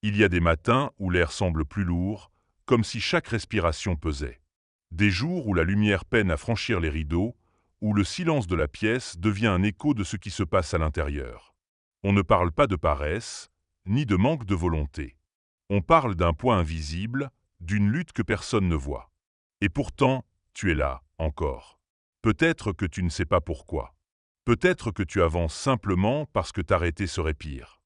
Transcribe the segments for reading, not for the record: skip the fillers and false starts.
Il y a des matins où l'air semble plus lourd, comme si chaque respiration pesait. Des jours où la lumière peine à franchir les rideaux, où le silence de la pièce devient un écho de ce qui se passe à l'intérieur. On ne parle pas de paresse, ni de manque de volonté. On parle d'un poids invisible, d'une lutte que personne ne voit. Et pourtant, tu es là, encore. Peut-être que tu ne sais pas pourquoi. Peut-être que tu avances simplement parce que t'arrêter serait pire.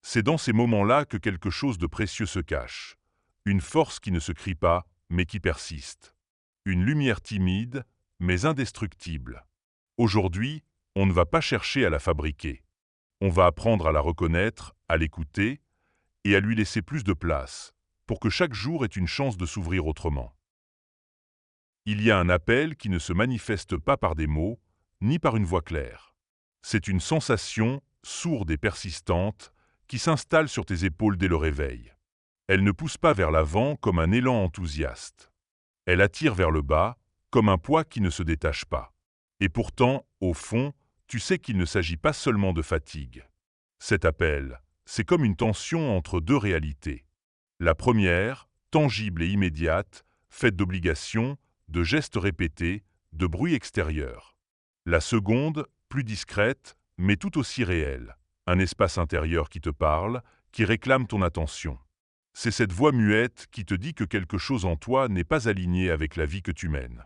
C'est dans ces moments-là que quelque chose de précieux se cache. Une force qui ne se crie pas, mais qui persiste. Une lumière timide, mais indestructible. Aujourd'hui, on ne va pas chercher à la fabriquer. On va apprendre à la reconnaître, à l'écouter et à lui laisser plus de place, pour que chaque jour ait une chance de s'ouvrir autrement. Il y a un appel qui ne se manifeste pas par des mots, ni par une voix claire. C'est une sensation, sourde et persistante, qui s'installe sur tes épaules dès le réveil. Elle ne pousse pas vers l'avant comme un élan enthousiaste. Elle attire vers le bas, comme un poids qui ne se détache pas. Et pourtant, au fond, tu sais qu'il ne s'agit pas seulement de fatigue. Cet appel, c'est comme une tension entre deux réalités. La première, tangible et immédiate, faite d'obligations, de gestes répétés, de bruit extérieur. La seconde, plus discrète, mais tout aussi réelle. Un espace intérieur qui te parle, qui réclame ton attention. C'est cette voix muette qui te dit que quelque chose en toi n'est pas aligné avec la vie que tu mènes.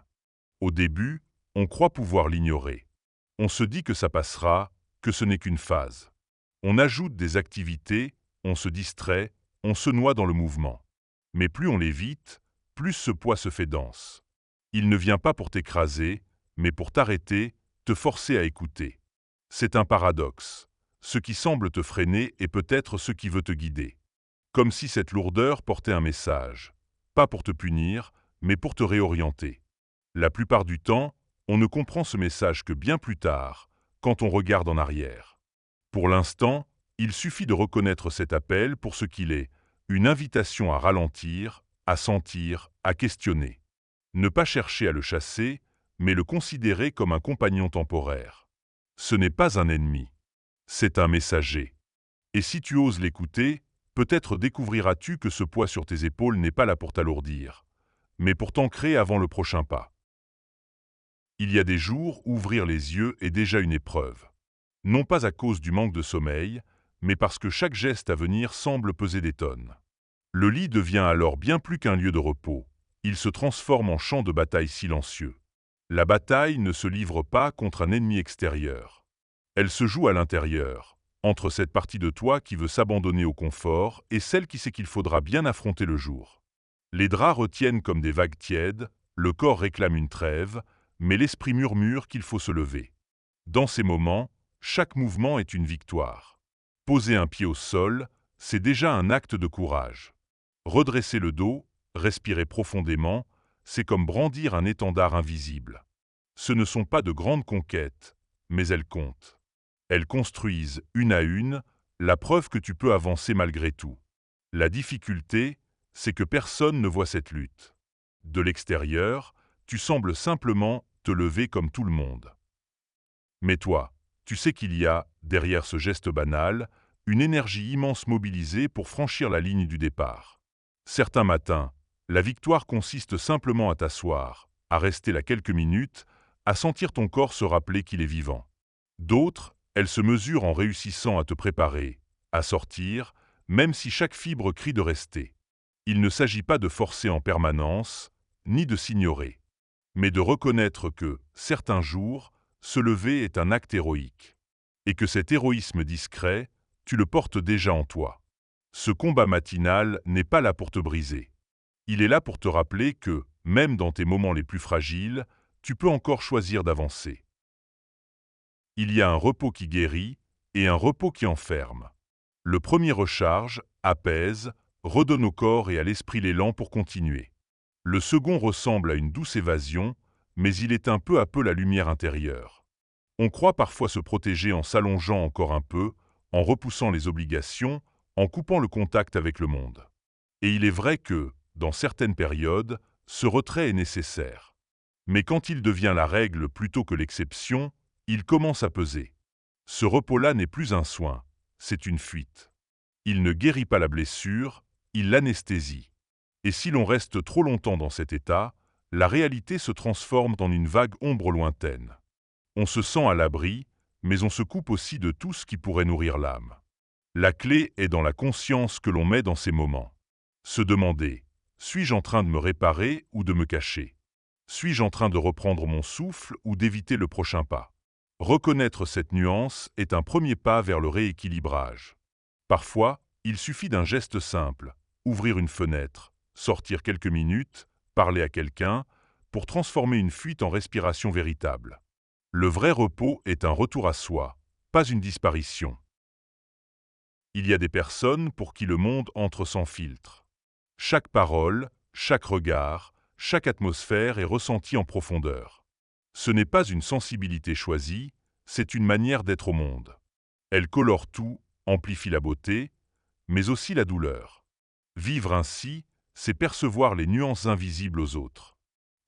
Au début, on croit pouvoir l'ignorer. On se dit que ça passera, que ce n'est qu'une phase. On ajoute des activités, on se distrait, on se noie dans le mouvement. Mais plus on l'évite, plus ce poids se fait dense. Il ne vient pas pour t'écraser, mais pour t'arrêter, te forcer à écouter. C'est un paradoxe. Ce qui semble te freiner est peut-être ce qui veut te guider. Comme si cette lourdeur portait un message. Pas pour te punir, mais pour te réorienter. La plupart du temps, on ne comprend ce message que bien plus tard, quand on regarde en arrière. Pour l'instant, il suffit de reconnaître cet appel pour ce qu'il est, une invitation à ralentir, à sentir, à questionner. Ne pas chercher à le chasser, mais le considérer comme un compagnon temporaire. Ce n'est pas un ennemi, c'est un messager. Et si tu oses l'écouter, peut-être découvriras-tu que ce poids sur tes épaules n'est pas là pour t'alourdir, mais pour t'ancrer avant le prochain pas. Il y a des jours où ouvrir les yeux est déjà une épreuve. Non pas à cause du manque de sommeil, mais parce que chaque geste à venir semble peser des tonnes. Le lit devient alors bien plus qu'un lieu de repos. Il se transforme en champ de bataille silencieux. La bataille ne se livre pas contre un ennemi extérieur. Elle se joue à l'intérieur, entre cette partie de toi qui veut s'abandonner au confort et celle qui sait qu'il faudra bien affronter le jour. Les draps retiennent comme des vagues tièdes, le corps réclame une trêve, mais l'esprit murmure qu'il faut se lever. Dans ces moments, chaque mouvement est une victoire. Poser un pied au sol, c'est déjà un acte de courage. Redresser le dos, respirer profondément, c'est comme brandir un étendard invisible. Ce ne sont pas de grandes conquêtes, mais elles comptent. Elles construisent, une à une, la preuve que tu peux avancer malgré tout. La difficulté, c'est que personne ne voit cette lutte. De l'extérieur, tu sembles simplement te lever comme tout le monde. Mais toi, tu sais qu'il y a, derrière ce geste banal, une énergie immense mobilisée pour franchir la ligne du départ. Certains matins, la victoire consiste simplement à t'asseoir, à rester là quelques minutes, à sentir ton corps se rappeler qu'il est vivant. D'autres, elles se mesurent en réussissant à te préparer, à sortir, même si chaque fibre crie de rester. Il ne s'agit pas de forcer en permanence, ni de s'ignorer, mais de reconnaître que, certains jours, se lever est un acte héroïque, et que cet héroïsme discret, tu le portes déjà en toi. Ce combat matinal n'est pas là pour te briser. Il est là pour te rappeler que, même dans tes moments les plus fragiles, tu peux encore choisir d'avancer. Il y a un repos qui guérit et un repos qui enferme. Le premier recharge, apaise, redonne au corps et à l'esprit l'élan pour continuer. Le second ressemble à une douce évasion, mais il éteint peu à peu la lumière intérieure. On croit parfois se protéger en s'allongeant encore un peu, en repoussant les obligations, en coupant le contact avec le monde. Et il est vrai que, dans certaines périodes, ce retrait est nécessaire. Mais quand il devient la règle plutôt que l'exception, il commence à peser. Ce repos-là n'est plus un soin, c'est une fuite. Il ne guérit pas la blessure, il l'anesthésie. Et si l'on reste trop longtemps dans cet état, la réalité se transforme en une vague ombre lointaine. On se sent à l'abri, mais on se coupe aussi de tout ce qui pourrait nourrir l'âme. La clé est dans la conscience que l'on met dans ces moments. Se demander, suis-je en train de me réparer ou de me cacher? Suis-je en train de reprendre mon souffle ou d'éviter le prochain pas? Reconnaître cette nuance est un premier pas vers le rééquilibrage. Parfois, il suffit d'un geste simple, ouvrir une fenêtre, sortir quelques minutes, parler à quelqu'un, pour transformer une fuite en respiration véritable. Le vrai repos est un retour à soi, pas une disparition. Il y a des personnes pour qui le monde entre sans filtre. Chaque parole, chaque regard, chaque atmosphère est ressentie en profondeur. Ce n'est pas une sensibilité choisie, c'est une manière d'être au monde. Elle colore tout, amplifie la beauté, mais aussi la douleur. Vivre ainsi, c'est percevoir les nuances invisibles aux autres.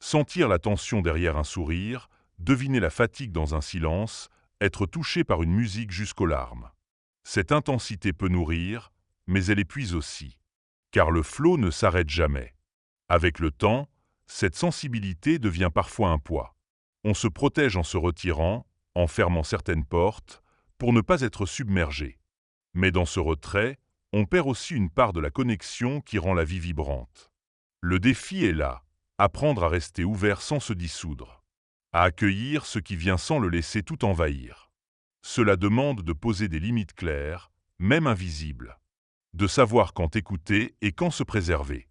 Sentir la tension derrière un sourire, deviner la fatigue dans un silence, être touché par une musique jusqu'aux larmes. Cette intensité peut nourrir, mais elle épuise aussi. Car le flot ne s'arrête jamais. Avec le temps, cette sensibilité devient parfois un poids. On se protège en se retirant, en fermant certaines portes, pour ne pas être submergé. Mais dans ce retrait, on perd aussi une part de la connexion qui rend la vie vibrante. Le défi est là, apprendre à rester ouvert sans se dissoudre, à accueillir ce qui vient sans le laisser tout envahir. Cela demande de poser des limites claires, même invisibles, de savoir quand écouter et quand se préserver.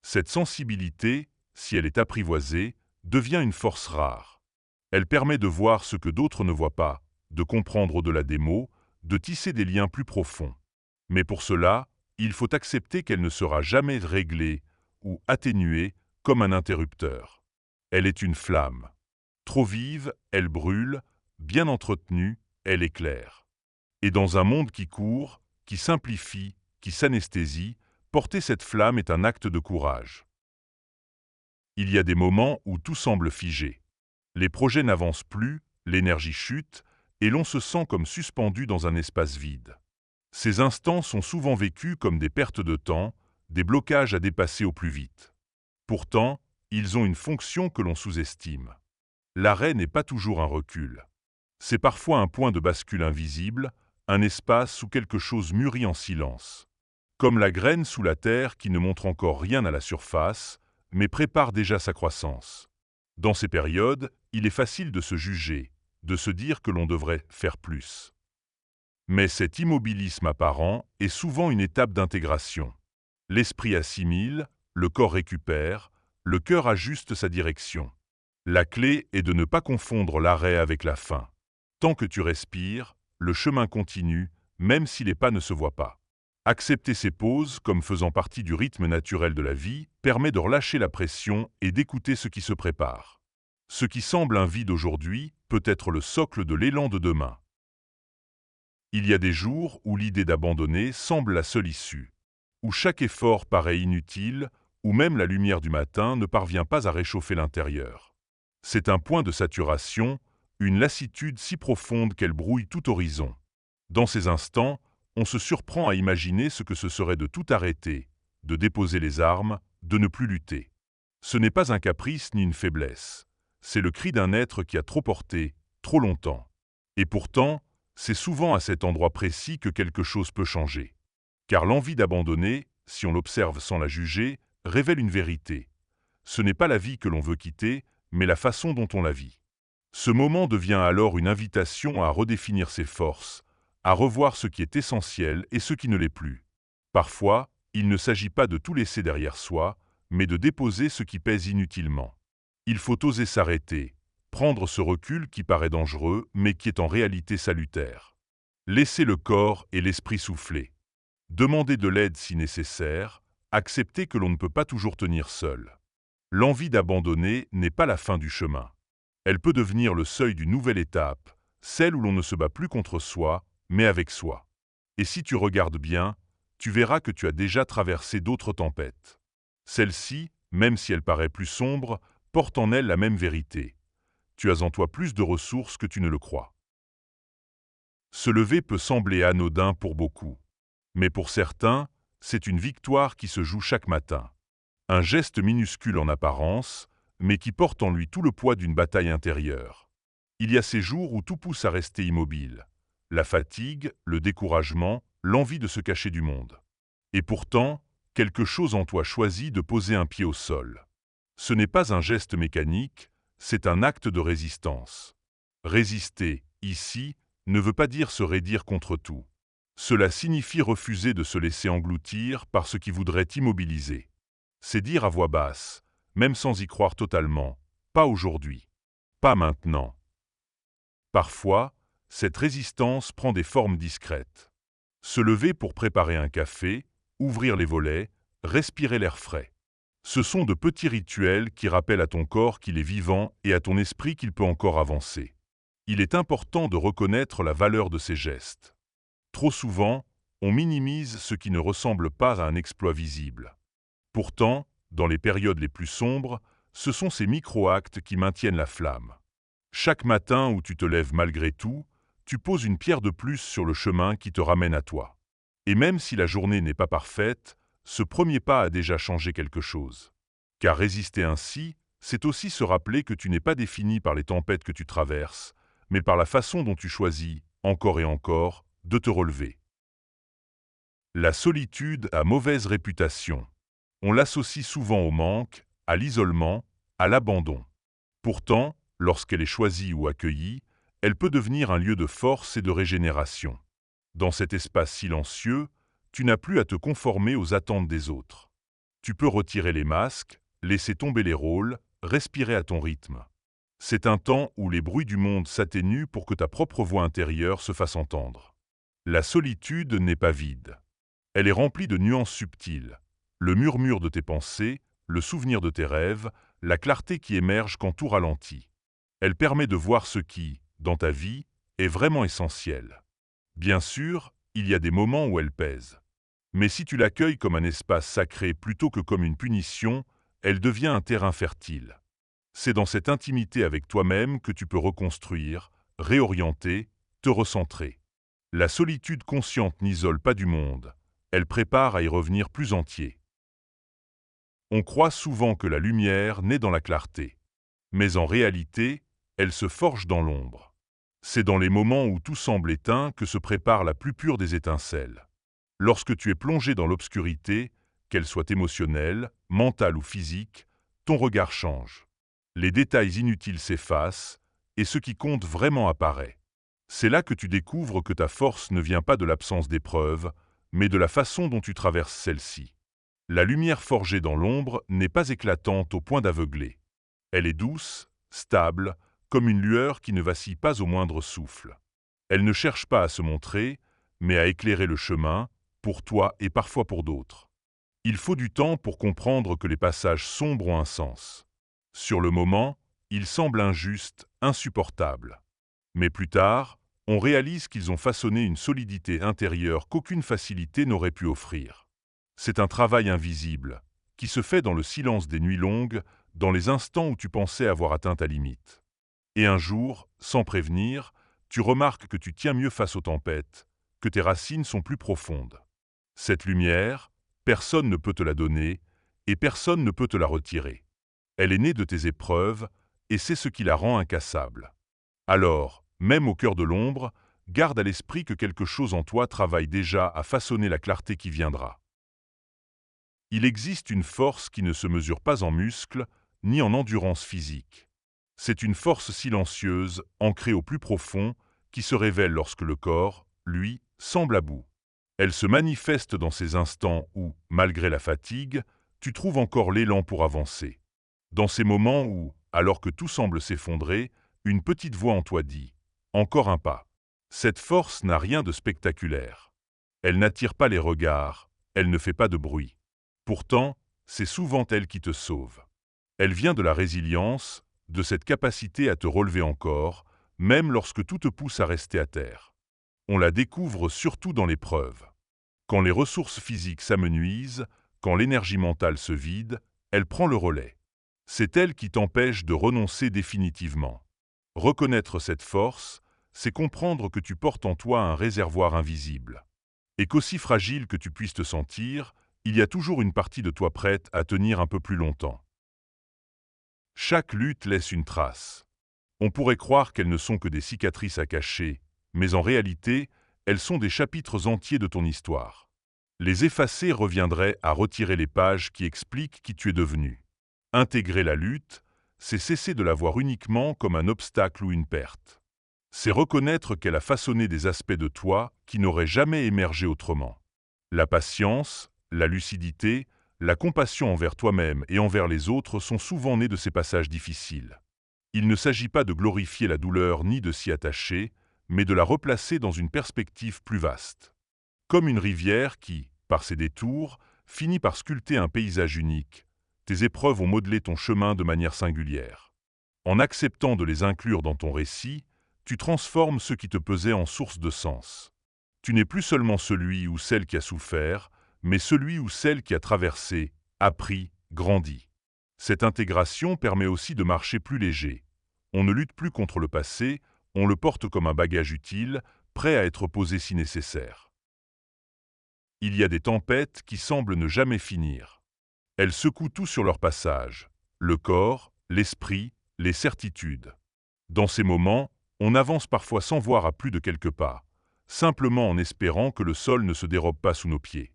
Cette sensibilité, si elle est apprivoisée, devient une force rare. Elle permet de voir ce que d'autres ne voient pas, de comprendre au-delà des mots, de tisser des liens plus profonds. Mais pour cela, il faut accepter qu'elle ne sera jamais réglée ou atténuée comme un interrupteur. Elle est une flamme. Trop vive, elle brûle, bien entretenue, elle éclaire. Et dans un monde qui court, qui simplifie, qui s'anesthésie, porter cette flamme est un acte de courage. Il y a des moments où tout semble figé. Les projets n'avancent plus, l'énergie chute, et l'on se sent comme suspendu dans un espace vide. Ces instants sont souvent vécus comme des pertes de temps, des blocages à dépasser au plus vite. Pourtant, ils ont une fonction que l'on sous-estime. L'arrêt n'est pas toujours un recul. C'est parfois un point de bascule invisible, un espace où quelque chose mûrit en silence. Comme la graine sous la terre qui ne montre encore rien à la surface, mais prépare déjà sa croissance. Dans ces périodes, il est facile de se juger, de se dire que l'on devrait faire plus. Mais cet immobilisme apparent est souvent une étape d'intégration. L'esprit assimile, le corps récupère, le cœur ajuste sa direction. La clé est de ne pas confondre l'arrêt avec la fin. Tant que tu respires, le chemin continue, même si les pas ne se voient pas. Accepter ces pauses comme faisant partie du rythme naturel de la vie permet de relâcher la pression et d'écouter ce qui se prépare. Ce qui semble un vide aujourd'hui peut être le socle de l'élan de demain. Il y a des jours où l'idée d'abandonner semble la seule issue, où chaque effort paraît inutile, où même la lumière du matin ne parvient pas à réchauffer l'intérieur. C'est un point de saturation, une lassitude si profonde qu'elle brouille tout horizon. Dans ces instants, on se surprend à imaginer ce que ce serait de tout arrêter, de déposer les armes, de ne plus lutter. Ce n'est pas un caprice ni une faiblesse, c'est le cri d'un être qui a trop porté, trop longtemps. Et pourtant, c'est souvent à cet endroit précis que quelque chose peut changer. Car l'envie d'abandonner, si on l'observe sans la juger, révèle une vérité. Ce n'est pas la vie que l'on veut quitter, mais la façon dont on la vit. Ce moment devient alors une invitation à redéfinir ses forces, à revoir ce qui est essentiel et ce qui ne l'est plus. Parfois, il ne s'agit pas de tout laisser derrière soi, mais de déposer ce qui pèse inutilement. Il faut oser s'arrêter, prendre ce recul qui paraît dangereux, mais qui est en réalité salutaire. Laisser le corps et l'esprit souffler. Demander de l'aide si nécessaire, accepter que l'on ne peut pas toujours tenir seul. L'envie d'abandonner n'est pas la fin du chemin. Elle peut devenir le seuil d'une nouvelle étape, celle où l'on ne se bat plus contre soi, mais avec soi. Et si tu regardes bien, tu verras que tu as déjà traversé d'autres tempêtes. Celle-ci, même si elle paraît plus sombre, porte en elle la même vérité. Tu as en toi plus de ressources que tu ne le crois. Se lever peut sembler anodin pour beaucoup. Mais pour certains, c'est une victoire qui se joue chaque matin. Un geste minuscule en apparence, mais qui porte en lui tout le poids d'une bataille intérieure. Il y a ces jours où tout pousse à rester immobile. La fatigue, le découragement, l'envie de se cacher du monde. Et pourtant, quelque chose en toi choisit de poser un pied au sol. Ce n'est pas un geste mécanique, c'est un acte de résistance. Résister, ici, ne veut pas dire se raidir contre tout. Cela signifie refuser de se laisser engloutir par ce qui voudrait t'immobiliser. C'est dire à voix basse, même sans y croire totalement, pas aujourd'hui, pas maintenant. Parfois, cette résistance prend des formes discrètes. Se lever pour préparer un café, ouvrir les volets, respirer l'air frais. Ce sont de petits rituels qui rappellent à ton corps qu'il est vivant et à ton esprit qu'il peut encore avancer. Il est important de reconnaître la valeur de ces gestes. Trop souvent, on minimise ce qui ne ressemble pas à un exploit visible. Pourtant, dans les périodes les plus sombres, ce sont ces micro-actes qui maintiennent la flamme. Chaque matin où tu te lèves malgré tout, tu poses une pierre de plus sur le chemin qui te ramène à toi. Et même si la journée n'est pas parfaite, ce premier pas a déjà changé quelque chose. Car résister ainsi, c'est aussi se rappeler que tu n'es pas défini par les tempêtes que tu traverses, mais par la façon dont tu choisis, encore et encore, de te relever. La solitude a mauvaise réputation. On l'associe souvent au manque, à l'isolement, à l'abandon. Pourtant, lorsqu'elle est choisie ou accueillie, elle peut devenir un lieu de force et de régénération. Dans cet espace silencieux, tu n'as plus à te conformer aux attentes des autres. Tu peux retirer les masques, laisser tomber les rôles, respirer à ton rythme. C'est un temps où les bruits du monde s'atténuent pour que ta propre voix intérieure se fasse entendre. La solitude n'est pas vide. Elle est remplie de nuances subtiles. Le murmure de tes pensées, le souvenir de tes rêves, la clarté qui émerge quand tout ralentit. Elle permet de voir ce qui, dans ta vie, est vraiment essentiel. Bien sûr, il y a des moments où elle pèse. Mais si tu l'accueilles comme un espace sacré plutôt que comme une punition, elle devient un terrain fertile. C'est dans cette intimité avec toi-même que tu peux reconstruire, réorienter, te recentrer. La solitude consciente n'isole pas du monde, elle prépare à y revenir plus entier. On croit souvent que la lumière naît dans la clarté. Mais en réalité, elle se forge dans l'ombre. C'est dans les moments où tout semble éteint que se prépare la plus pure des étincelles. Lorsque tu es plongé dans l'obscurité, qu'elle soit émotionnelle, mentale ou physique, ton regard change. Les détails inutiles s'effacent, et ce qui compte vraiment apparaît. C'est là que tu découvres que ta force ne vient pas de l'absence d'épreuves, mais de la façon dont tu traverses celle-ci. La lumière forgée dans l'ombre n'est pas éclatante au point d'aveugler. Elle est douce, stable, comme une lueur qui ne vacille pas au moindre souffle. Elle ne cherche pas à se montrer, mais à éclairer le chemin, pour toi et parfois pour d'autres. Il faut du temps pour comprendre que les passages sombres ont un sens. Sur le moment, ils semblent injustes, insupportables. Mais plus tard, on réalise qu'ils ont façonné une solidité intérieure qu'aucune facilité n'aurait pu offrir. C'est un travail invisible, qui se fait dans le silence des nuits longues, dans les instants où tu pensais avoir atteint ta limite. Et un jour, sans prévenir, tu remarques que tu tiens mieux face aux tempêtes, que tes racines sont plus profondes. Cette lumière, personne ne peut te la donner, et personne ne peut te la retirer. Elle est née de tes épreuves, et c'est ce qui la rend incassable. Alors, même au cœur de l'ombre, garde à l'esprit que quelque chose en toi travaille déjà à façonner la clarté qui viendra. Il existe une force qui ne se mesure pas en muscles, ni en endurance physique. C'est une force silencieuse, ancrée au plus profond, qui se révèle lorsque le corps, lui, semble à bout. Elle se manifeste dans ces instants où, malgré la fatigue, tu trouves encore l'élan pour avancer. Dans ces moments où, alors que tout semble s'effondrer, une petite voix en toi dit « Encore un pas ». Cette force n'a rien de spectaculaire. Elle n'attire pas les regards, elle ne fait pas de bruit. Pourtant, c'est souvent elle qui te sauve. Elle vient de la résilience, de cette capacité à te relever encore, même lorsque tout te pousse à rester à terre. On la découvre surtout dans l'épreuve. Quand les ressources physiques s'amenuisent, quand l'énergie mentale se vide, elle prend le relais. C'est elle qui t'empêche de renoncer définitivement. Reconnaître cette force, c'est comprendre que tu portes en toi un réservoir invisible. Et qu'aussi fragile que tu puisses te sentir, il y a toujours une partie de toi prête à tenir un peu plus longtemps. Chaque lutte laisse une trace. On pourrait croire qu'elles ne sont que des cicatrices à cacher, mais en réalité, elles sont des chapitres entiers de ton histoire. Les effacer reviendrait à retirer les pages qui expliquent qui tu es devenu. Intégrer la lutte, c'est cesser de la voir uniquement comme un obstacle ou une perte. C'est reconnaître qu'elle a façonné des aspects de toi qui n'auraient jamais émergé autrement. La patience, la lucidité, la compassion envers toi-même et envers les autres sont souvent nés de ces passages difficiles. Il ne s'agit pas de glorifier la douleur ni de s'y attacher, mais de la replacer dans une perspective plus vaste. Comme une rivière qui, par ses détours, finit par sculpter un paysage unique, tes épreuves ont modelé ton chemin de manière singulière. En acceptant de les inclure dans ton récit, tu transformes ce qui te pesait en source de sens. Tu n'es plus seulement celui ou celle qui a souffert, mais celui ou celle qui a traversé, appris, grandi. Cette intégration permet aussi de marcher plus léger. On ne lutte plus contre le passé, on le porte comme un bagage utile, prêt à être posé si nécessaire. Il y a des tempêtes qui semblent ne jamais finir. Elles secouent tout sur leur passage, le corps, l'esprit, les certitudes. Dans ces moments, on avance parfois sans voir à plus de quelques pas, simplement en espérant que le sol ne se dérobe pas sous nos pieds.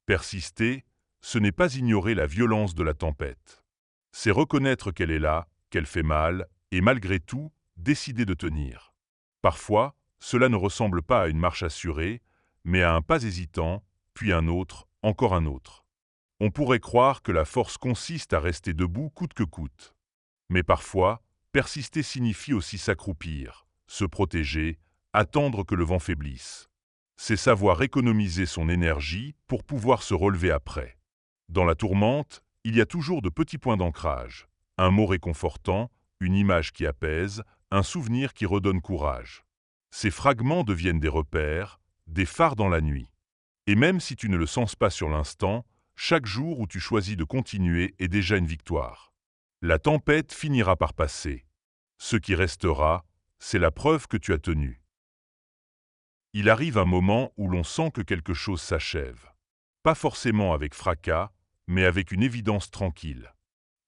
Persister, ce n'est pas ignorer la violence de la tempête. C'est reconnaître qu'elle est là, qu'elle fait mal, et malgré tout, décider de tenir. Parfois, cela ne ressemble pas à une marche assurée, mais à un pas hésitant, puis un autre, encore un autre. On pourrait croire que la force consiste à rester debout coûte que coûte. Mais parfois, persister signifie aussi s'accroupir, se protéger, attendre que le vent faiblisse. C'est savoir économiser son énergie pour pouvoir se relever après. Dans la tourmente, il y a toujours de petits points d'ancrage. Un mot réconfortant, une image qui apaise, un souvenir qui redonne courage. Ces fragments deviennent des repères, des phares dans la nuit. Et même si tu ne le sens pas sur l'instant, chaque jour où tu choisis de continuer est déjà une victoire. La tempête finira par passer. Ce qui restera, c'est la preuve que tu as tenu. Il arrive un moment où l'on sent que quelque chose s'achève. Pas forcément avec fracas, mais avec une évidence tranquille.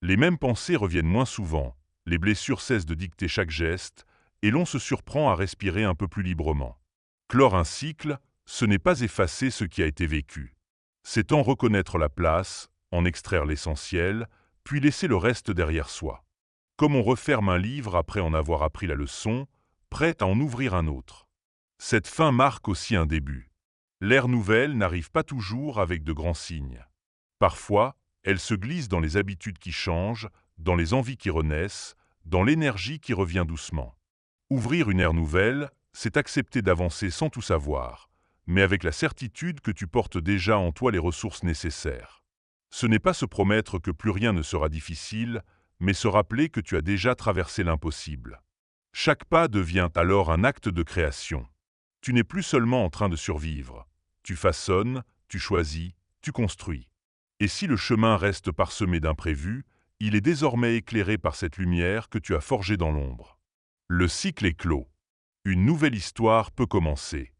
Les mêmes pensées reviennent moins souvent, les blessures cessent de dicter chaque geste, et l'on se surprend à respirer un peu plus librement. Clore un cycle, ce n'est pas effacer ce qui a été vécu. C'est en reconnaître la place, en extraire l'essentiel, puis laisser le reste derrière soi. Comme on referme un livre après en avoir appris la leçon, prêt à en ouvrir un autre. Cette fin marque aussi un début. L'ère nouvelle n'arrive pas toujours avec de grands signes. Parfois, elle se glisse dans les habitudes qui changent, dans les envies qui renaissent, dans l'énergie qui revient doucement. Ouvrir une ère nouvelle, c'est accepter d'avancer sans tout savoir, mais avec la certitude que tu portes déjà en toi les ressources nécessaires. Ce n'est pas se promettre que plus rien ne sera difficile, mais se rappeler que tu as déjà traversé l'impossible. Chaque pas devient alors un acte de création. Tu n'es plus seulement en train de survivre. Tu façonnes, tu choisis, tu construis. Et si le chemin reste parsemé d'imprévus, il est désormais éclairé par cette lumière que tu as forgée dans l'ombre. Le cycle est clos. Une nouvelle histoire peut commencer.